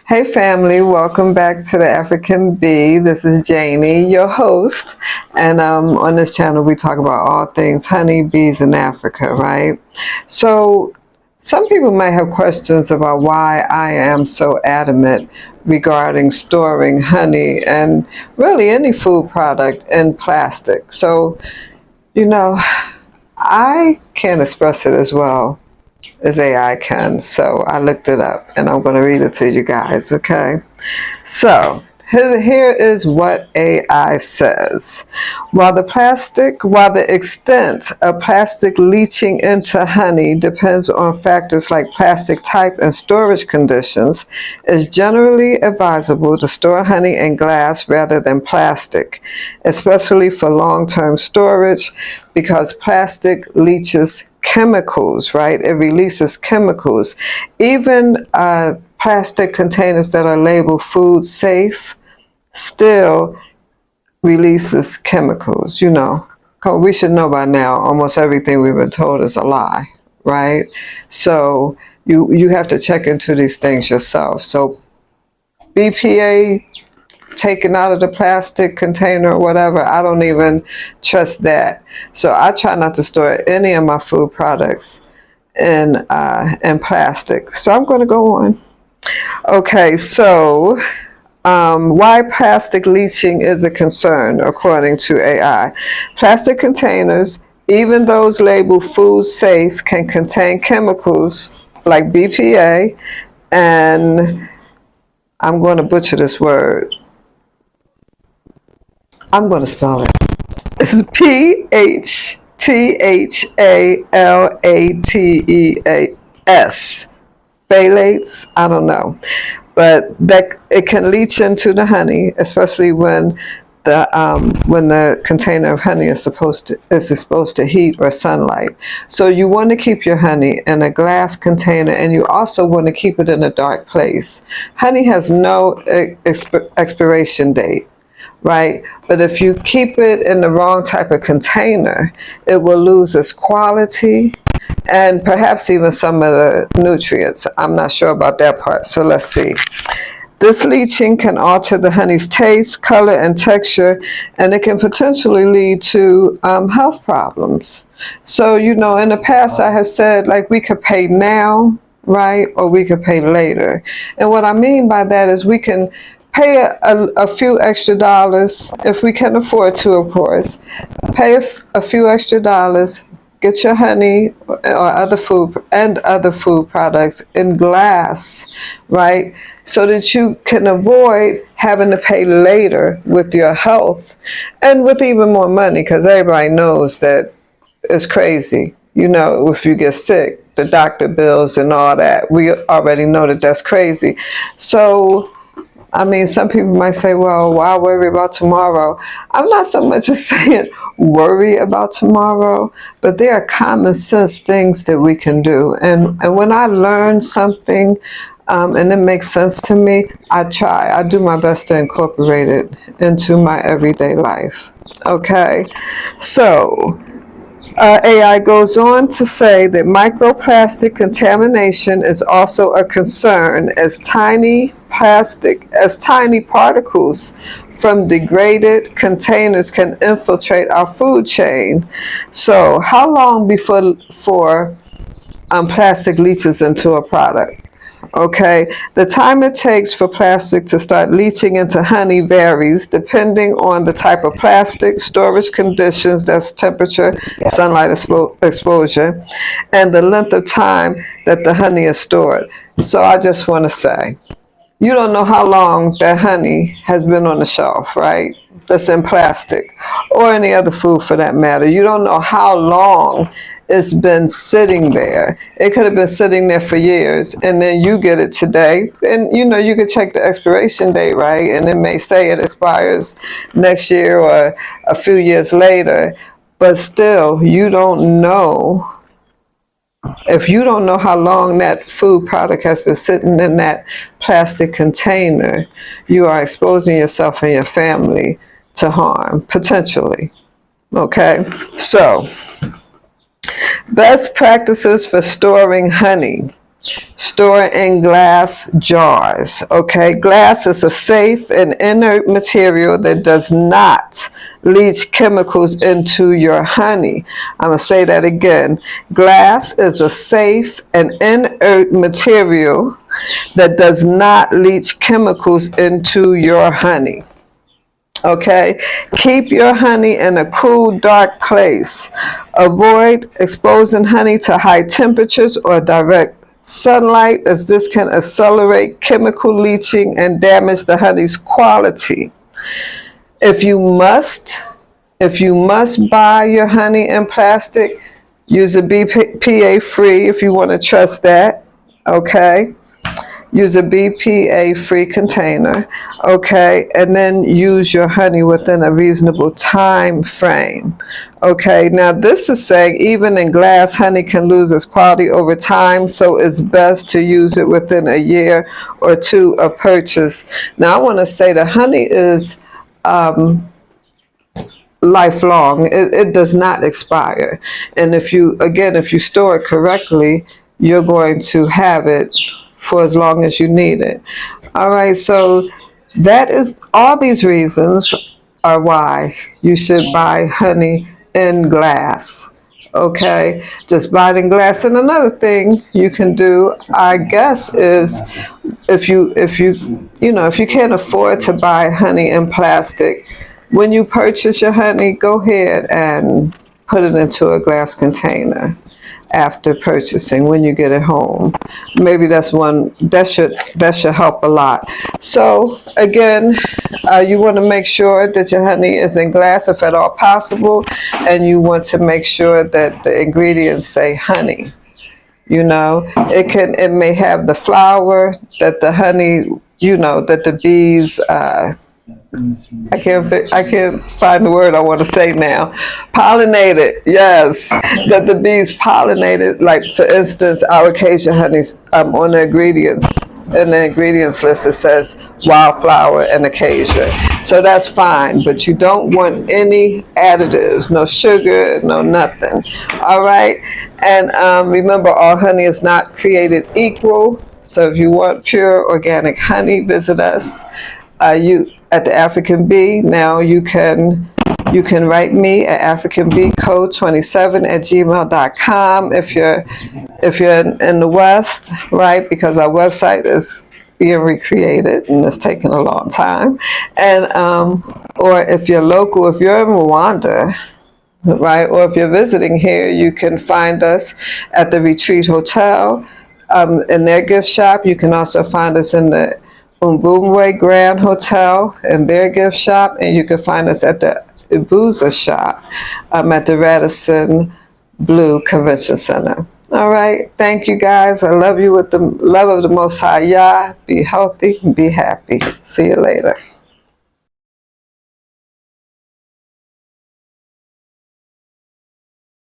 Hey family, welcome back to the African Bee. This is Janie, your host, and on this channel we talk about all things honey, bees, in Africa, right? So some people might have questions about why I am so adamant regarding storing honey and really any food product in plastic. So, you know, I can't express it as well as AI can, so I looked it up and I'm going to read it to you guys, okay? So here is what AI says. While the extent of plastic leaching into honey depends on factors like plastic type and storage conditions, it's generally advisable to store honey in glass rather than plastic, especially for long-term storage because plastic leaches chemicals, right? It releases chemicals. Even plastic containers that are labeled food safe still releases chemicals, you know. 'Cause we should know by now almost everything we've been told is a lie, right? So you have to check into these things yourself. So BPA taken out of the plastic container or whatever, I don't even trust that. So I try not to store any of my food products in plastic. So I'm going to go on. Okay, so why plastic leaching is a concern, according to AI. Plastic containers, even those labeled food safe, can contain chemicals like BPA, and I'm going to butcher this word. I'm going to spell it. It's PHTHALATEAS. Phthalates, I don't know, but that it can leach into the honey, especially when the container of honey is exposed to heat or sunlight. So you want to keep your honey in a glass container, and you also want to keep it in a dark place. Honey has no expiration date, right? But if you keep it in the wrong type of container, it will lose its quality and perhaps even some of the nutrients. I'm not sure about that part, so let's see. This leaching can alter the honey's taste, color, and texture, and it can potentially lead to health problems. So, you know, in the past I have said, like, we could pay now, right, or we could pay later. And what I mean by that is we can pay a few extra dollars, if we can afford to, of course, pay a few extra dollars, get your honey or other food products in glass, right? So that you can avoid having to pay later with your health and with even more money, because everybody knows that it's crazy. You know, if you get sick, the doctor bills and all that, we already know that that's crazy. So I mean, some people might say, well, why worry about tomorrow? I'm not so much as saying worry about tomorrow, but there are common sense things that we can do. And when I learn something and it makes sense to me, I do my best to incorporate it into my everyday life. Okay, so AI goes on to say that microplastic contamination is also a concern as tiny particles from degraded containers can infiltrate our food chain. So how long before plastic leaches into a product? Okay, the time it takes for plastic to start leaching into honey varies depending on the type of plastic, storage conditions, that's temperature, sunlight exposure, and the length of time that the honey is stored. So I just want to say, you don't know how long that honey has been on the shelf, right? That's in plastic, or any other food for that matter. You don't know how long it's been sitting there. It could have been sitting there for years, and then you get it today, and you know, you could check the expiration date, right? And it may say it expires next year or a few years later, but still, you don't know. If you don't know how long that food product has been sitting in that plastic container, you are exposing yourself and your family to harm, potentially. Okay? So, best practices for storing honey. Store in glass jars. Okay, glass is a safe and inert material that does not leach chemicals into your honey. I'm going to say that again. Glass is a safe and inert material that does not leach chemicals into your honey. Okay, keep your honey in a cool, dark place. Avoid exposing honey to high temperatures or direct sunlight, as this can accelerate chemical leaching and damage the honey's quality. If you must, if you must buy your honey in plastic, use a BPA free if you want to trust that. Okay. Use a BPA free container, okay, and then use your honey within a reasonable time frame. Okay, now this is saying even in glass, honey can lose its quality over time, so it's best to use it within a year or two of purchase. Now I want to say the honey is lifelong. It does not expire, and if you store it correctly, you're going to have it for as long as you need it. All right, so that is all these reasons are why you should buy honey in glass. Okay, just buy it in glass. And another thing you can do, I guess, is if you can't afford to buy honey in plastic, when you purchase your honey, go ahead and put it into a glass container after purchasing when you get it home. Maybe that's one that should help a lot. So again, you want to make sure that your honey is in glass if at all possible, and you want to make sure that the ingredients say honey. It may have the flower that the honey, that the bees I can't find the word I want to say now. Pollinated, yes. That the bees pollinated. Like for instance, our acacia honeys on the ingredients. In the ingredients list it says wildflower and acacia. So that's fine, but you don't want any additives, no sugar, no nothing. All right. And remember, all honey is not created equal. So if you want pure organic honey, visit us. You at the African Bee. Now you can write me at africanbeecode27@gmail.com if you're in the West, right? Because our website is being recreated and it's taking a long time. And or if you're local, if you're in Rwanda, right, or if you're visiting here, you can find us at the Retreat Hotel in their gift shop. You can also find us in the Umbumwe Grand Hotel in their gift shop, and you can find us at the Ibuza shop at the Radisson Blue Convention Center. All right, thank you guys. I love you with the love of the Most High Yah. Be healthy, be happy. See you later.